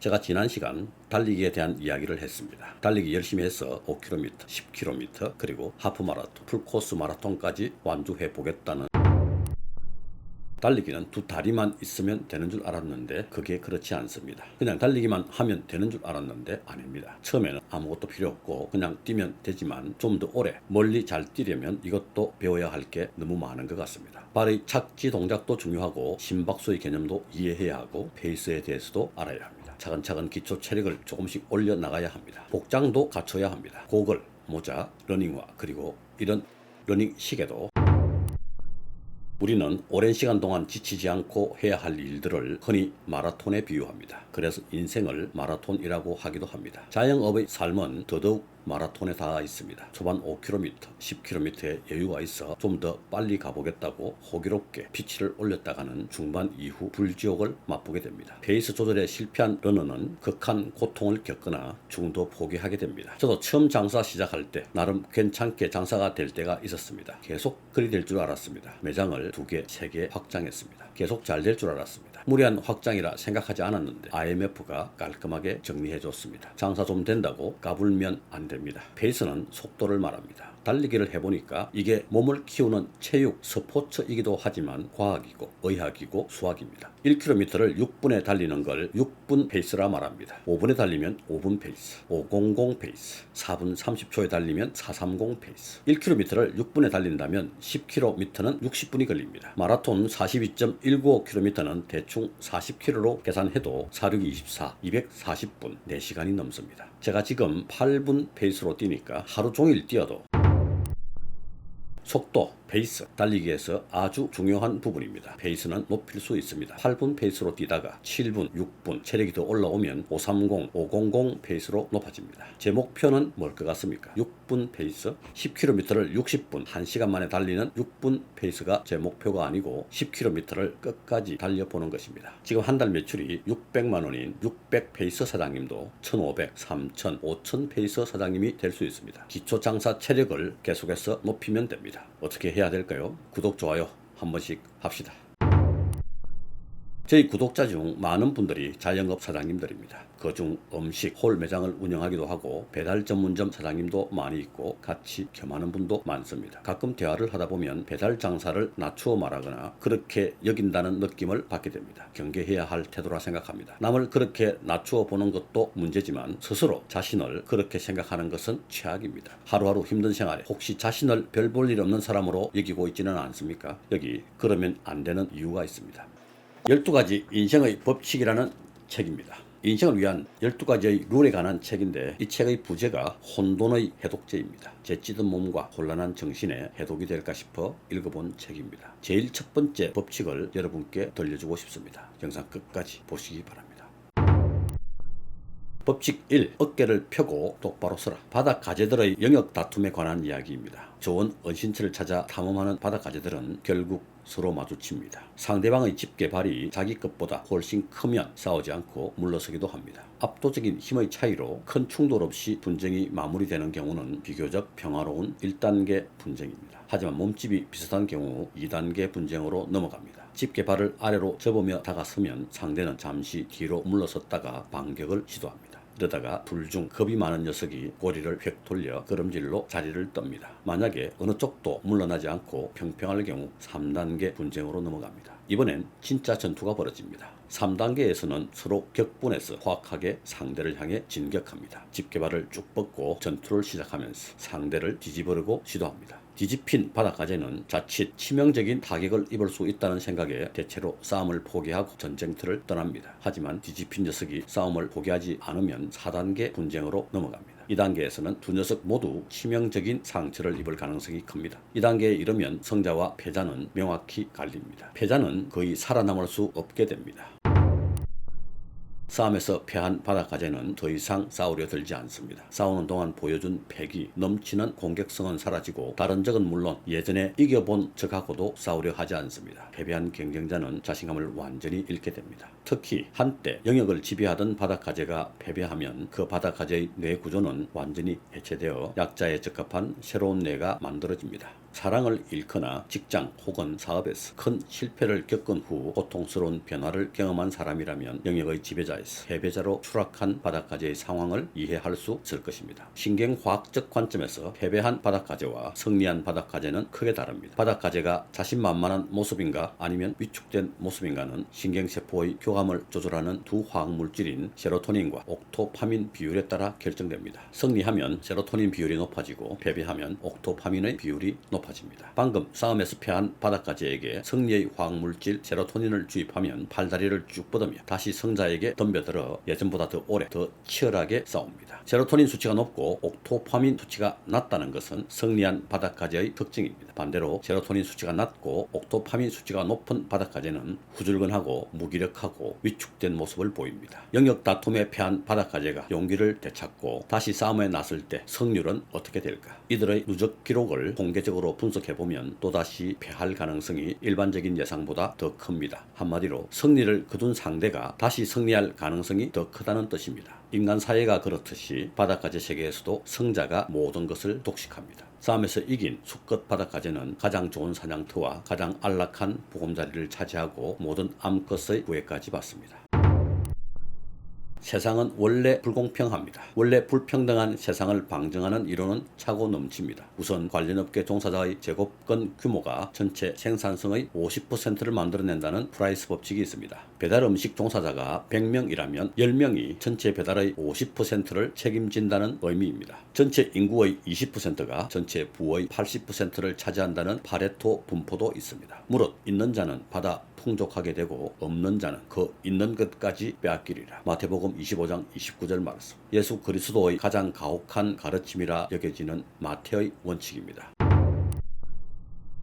제가 지난 시간 달리기에 대한 이야기를 했습니다. 달리기 열심히 해서 5km, 10km, 그리고 하프마라톤, 풀코스 마라톤까지 완주해 보겠다는 달리기는 두 다리만 있으면 되는 줄 알았는데 그게 그렇지 않습니다. 그냥 달리기만 하면 되는 줄 알았는데 아닙니다. 처음에는 아무것도 필요 없고 그냥 뛰면 되지만 좀 더 오래 멀리 잘 뛰려면 이것도 배워야 할 게 너무 많은 것 같습니다. 발의 착지 동작도 중요하고 심박수의 개념도 이해해야 하고 페이스에 대해서도 알아야 합니다. 차근차근 기초 체력을 조금씩 올려 나가야 합니다. 복장도 갖춰야 합니다. 고글, 모자, 러닝화, 그리고 이런 러닝 시계도 우리는 오랜 시간 동안 지치지 않고 해야 할 일들을 흔히 마라톤에 비유합니다. 그래서 인생을 마라톤이라고 하기도 합니다. 자영업의 삶은 더더욱 마라톤에 닿아 있습니다. 초반 5km, 10km의 여유가 있어 좀 더 빨리 가보겠다고 호기롭게 피치를 올렸다가는 중반 이후 불지옥을 맛보게 됩니다. 페이스 조절에 실패한 러너는 극한 고통을 겪거나 중도 포기하게 됩니다. 저도 처음 장사 시작할 때 나름 괜찮게 장사가 될 때가 있었습니다. 계속 그리 될 줄 알았습니다. 매장을 2개, 3개 확장했습니다. 계속 잘 될 줄 알았습니다. 무리한 확장이라 생각하지 않았는데 IMF가 깔끔하게 정리해줬습니다. 장사 좀 된다고 까불면 안 됩니다. 페이스는 속도를 말합니다. 달리기를 해보니까 이게 몸을 키우는 체육, 스포츠이기도 하지만 과학이고 의학이고 수학입니다. 1km를 6분에 달리는 걸 6분 페이스라 말합니다. 5분에 달리면 5분 페이스, 500 페이스, 4분 30초에 달리면 430 페이스. 1km를 6분에 달린다면 10km는 60분이 걸립니다. 마라톤 42.195km는 대충 40km로 계산해도 4624, 240분, 4시간이 넘습니다. 제가 지금 8분 페이스로 뛰니까 하루 종일 뛰어도 속도, 페이스, 달리기에서 아주 중요한 부분입니다. 페이스는 높일 수 있습니다. 8분 페이스로 뛰다가 7분, 6분, 체력이 더 올라오면 530, 500 페이스로 높아집니다. 제 목표는 뭘 것 같습니까? 6분 페이스, 10km를 60분, 1시간 만에 달리는 6분 페이스가 제 목표가 아니고 10km를 끝까지 달려보는 것입니다. 지금 한 달 매출이 600만 원인 600 페이스 사장님도 1500, 3000, 5000 페이스 사장님이 될 수 있습니다. 기초 장사 체력을 계속해서 높이면 됩니다. 어떻게 해야 될까요? 구독, 좋아요 한 번씩 합시다. 저희 구독자 중 많은 분들이 자영업 사장님들입니다. 그중 음식, 홀 매장을 운영하기도 하고 배달 전문점 사장님도 많이 있고 같이 겸하는 분도 많습니다. 가끔 대화를 하다 보면 배달 장사를 낮추어 말하거나 그렇게 여긴다는 느낌을 받게 됩니다. 경계해야 할 태도라 생각합니다. 남을 그렇게 낮추어 보는 것도 문제지만 스스로 자신을 그렇게 생각하는 것은 최악입니다. 하루하루 힘든 생활에 혹시 자신을 별 볼 일 없는 사람으로 여기고 있지는 않습니까? 여기 그러면 안 되는 이유가 있습니다. 12가지 인생의 법칙이라는 책입니다. 인생을 위한 12가지의 룰에 관한 책인데 이 책의 부제가 혼돈의 해독제입니다. 제 찌든 몸과 혼란한 정신에 해독이 될까 싶어 읽어본 책입니다. 제일 첫 번째 법칙을 여러분께 들려주고 싶습니다. 영상 끝까지 보시기 바랍니다. 법칙 1. 어깨를 펴고 똑바로 서라. 바다 가재들의 영역 다툼에 관한 이야기입니다. 좋은 은신처를 찾아 탐험하는 바다 가재들은 결국 서로 마주칩니다. 상대방의 집게발이 자기 것보다 훨씬 크면 싸우지 않고 물러서기도 합니다. 압도적인 힘의 차이로 큰 충돌 없이 분쟁이 마무리되는 경우는 비교적 평화로운 1단계 분쟁입니다. 하지만 몸집이 비슷한 경우 2단계 분쟁으로 넘어갑니다. 집게발을 아래로 접으며 다가서면 상대는 잠시 뒤로 물러섰다가 반격을 시도합니다. 이러다가 둘 중 겁이 많은 녀석이 꼬리를 휙 돌려 걸음질로 자리를 떱니다. 만약에 어느 쪽도 물러나지 않고 평평할 경우 3단계 분쟁으로 넘어갑니다. 이번엔 진짜 전투가 벌어집니다. 3단계에서는 서로 격분해서 호악하게 상대를 향해 진격합니다. 집게발을 쭉 뻗고 전투를 시작하면서 상대를 뒤집으려고 시도합니다. 뒤집힌 바닷가재는 자칫 치명적인 타격을 입을 수 있다는 생각에 대체로 싸움을 포기하고 전쟁터를 떠납니다. 하지만 뒤집힌 녀석이 싸움을 포기하지 않으면 4단계 분쟁으로 넘어갑니다. 이 단계에서는 두 녀석 모두 치명적인 상처를 입을 가능성이 큽니다. 이 단계에 이르면 승자와 패자는 명확히 갈립니다. 패자는 거의 살아남을 수 없게 됩니다. 싸움에서 패한 바닷가재는 더 이상 싸우려 들지 않습니다. 싸우는 동안 보여준 패기, 넘치는 공격성은 사라지고 다른 적은 물론 예전에 이겨본 적하고도 싸우려 하지 않습니다. 패배한 경쟁자는 자신감을 완전히 잃게 됩니다. 특히 한때 영역을 지배하던 바닷가재가 패배하면 그 바닷가재의 뇌 구조는 완전히 해체되어 약자에 적합한 새로운 뇌가 만들어집니다. 사랑을 잃거나 직장 혹은 사업에서 큰 실패를 겪은 후 고통스러운 변화를 경험한 사람이라면 영역의 지배자에서 패배자로 추락한 바닷가재의 상황을 이해할 수 있을 것입니다. 신경과학적 관점에서 패배한 바닷가재와 승리한 바닷가재는 크게 다릅니다. 바닷가재가 자신만만한 모습인가 아니면 위축된 모습인가는 신경세포의 교감을 조절하는 두 화학물질인 세로토닌과 옥토파민 비율에 따라 결정됩니다. 승리하면 세로토닌 비율이 높아지고 패배하면 옥토파민의 비율이 높아집니다. 방금 싸움에서 패한 바닷가재에게 승리의 화학물질 세로토닌을 주입하면 팔다리를 쭉 뻗으며 다시 승자에게 덤벼들어 예전보다 더 오래 더 치열하게 싸웁니다. 세로토닌 수치가 높고 옥토파민 수치가 낮다는 것은 승리한 바닷가재의 특징입니다. 반대로 세로토닌 수치가 낮고 옥토파민 수치가 높은 바닷가재는 후줄근하고 무기력하고 위축된 모습을 보입니다. 영역 다툼에 패한 바닷가재가 용기를 되찾고 다시 싸움에 나설 때 승률은 어떻게 될까? 이들의 누적 기록을 공개적으로 분석해보면 또다시 패할 가능성이 일반적인 예상보다 더 큽니다. 한마디로 승리를 거둔 상대가 다시 승리할 가능성이 더 크다는 뜻입니다. 인간 사회가 그렇듯이 바닷가재 세계에서도 승자가 모든 것을 독식합니다. 싸움에서 이긴 수컷 바닷가재는 가장 좋은 사냥터와 가장 안락한 보금자리를 차지하고 모든 암컷의 구애까지 받습니다. 세상은 원래 불공평합니다. 원래 불평등한 세상을 방증하는 이론은 차고 넘칩니다. 우선 관련업계 종사자의 제곱건 규모가 전체 생산성의 50%를 만들어낸다는 프라이스 법칙이 있습니다. 배달 음식 종사자가 100명이라면 10명이 전체 배달의 50%를 책임진다는 의미입니다. 전체 인구의 20%가 전체 부의 80%를 차지한다는 파레토 분포도 있습니다. 무릇 있는 자는 받아 풍족하게 되고 없는 자는 그 있는 것까지 빼앗기리라. 마태복음 25장 29절 말씀. 예수 그리스도의 가장 가혹한 가르침이라 여겨지는 마태의 원칙입니다.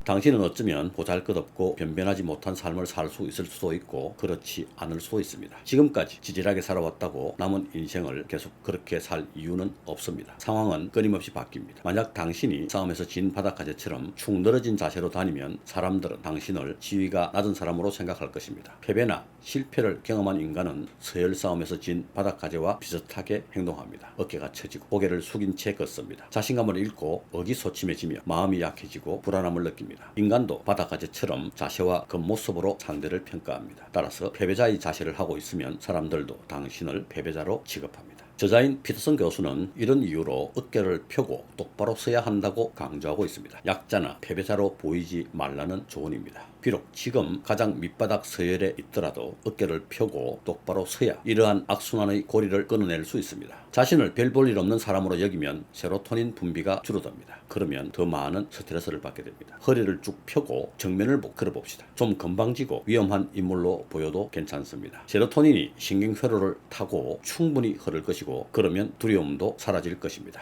당신은 어쩌면 보잘것없고 변변하지 못한 삶을 살 수 있을 수도 있고 그렇지 않을 수도 있습니다. 지금까지 지질하게 살아왔다고 남은 인생을 계속 그렇게 살 이유는 없습니다. 상황은 끊임없이 바뀝니다. 만약 당신이 싸움에서 진 바닷가재처럼 축 늘어진 자세로 다니면 사람들은 당신을 지위가 낮은 사람으로 생각할 것입니다. 패배나 실패를 경험한 인간은 서열 싸움에서 진 바닷가재와 비슷하게 행동합니다. 어깨가 처지고 고개를 숙인 채 걷습니다. 자신감을 잃고 의기소침해지며 마음이 약해지고 불안함을 느낍니다. 인간도 바닷가재처럼 자세와 겉모습으로 상대를 평가합니다. 따라서 패배자의 자세를 하고 있으면 사람들도 당신을 패배자로 취급합니다. 저자인 피터슨 교수는 이런 이유로 어깨를 펴고 똑바로 서야 한다고 강조하고 있습니다. 약자나 패배자로 보이지 말라는 조언입니다. 비록 지금 가장 밑바닥 서열에 있더라도 어깨를 펴고 똑바로 서야 이러한 악순환의 고리를 끊어낼 수 있습니다. 자신을 별 볼 일 없는 사람으로 여기면 세로토닌 분비가 줄어듭니다. 그러면 더 많은 스트레스를 받게 됩니다. 허리를 쭉 펴고 정면을 걸어봅시다. 좀 건방지고 위험한 인물로 보여도 괜찮습니다. 세로토닌이 신경회로를 타고 충분히 흐를 것이고 그러면 두려움도 사라질 것입니다.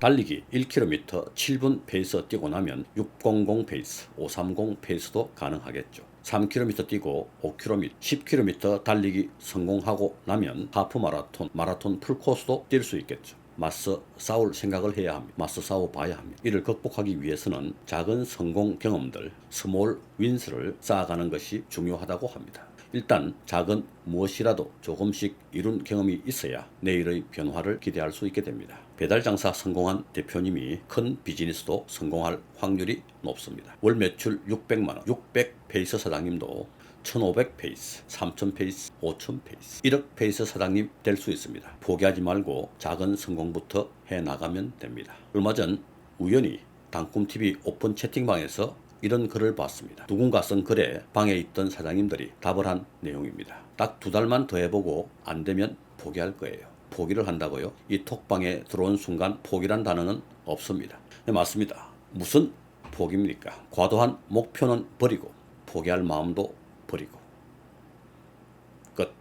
달리기 1km 7분 페이스 뛰고 나면 600 페이스, 530 페이스도 가능하겠죠. 3km 뛰고 5km, 10km 달리기 성공하고 나면 하프 마라톤, 마라톤 풀코스도 뛸 수 있겠죠. 맞서 싸울 생각을 해야 합니다. 맞서 싸워 봐야 합니다. 이를 극복하기 위해서는 작은 성공 경험들, 스몰 윈스를 쌓아가는 것이 중요하다고 합니다. 일단 작은 무엇이라도 조금씩 이룬 경험이 있어야 내일의 변화를 기대할 수 있게 됩니다. 배달 장사 성공한 대표님이 큰 비즈니스도 성공할 확률이 높습니다. 월 매출 600만원, 600 페이스 사장님도 1500 페이스, 3000 페이스, 5000 페이스, 1억 페이스 사장님 될 수 있습니다. 포기하지 말고 작은 성공부터 해나가면 됩니다. 얼마 전 우연히 당꿈TV 오픈 채팅방에서 이런 글을 봤습니다. 누군가 쓴 글에 방에 있던 사장님들이 답을 한 내용입니다. 딱 2달만 더 해보고 안 되면 포기할 거예요. 포기를 한다고요? 이 톡방에 들어온 순간 포기란 단어는 없습니다. 네, 맞습니다. 무슨 포기입니까? 과도한 목표는 버리고 포기할 마음도 버리고 끝.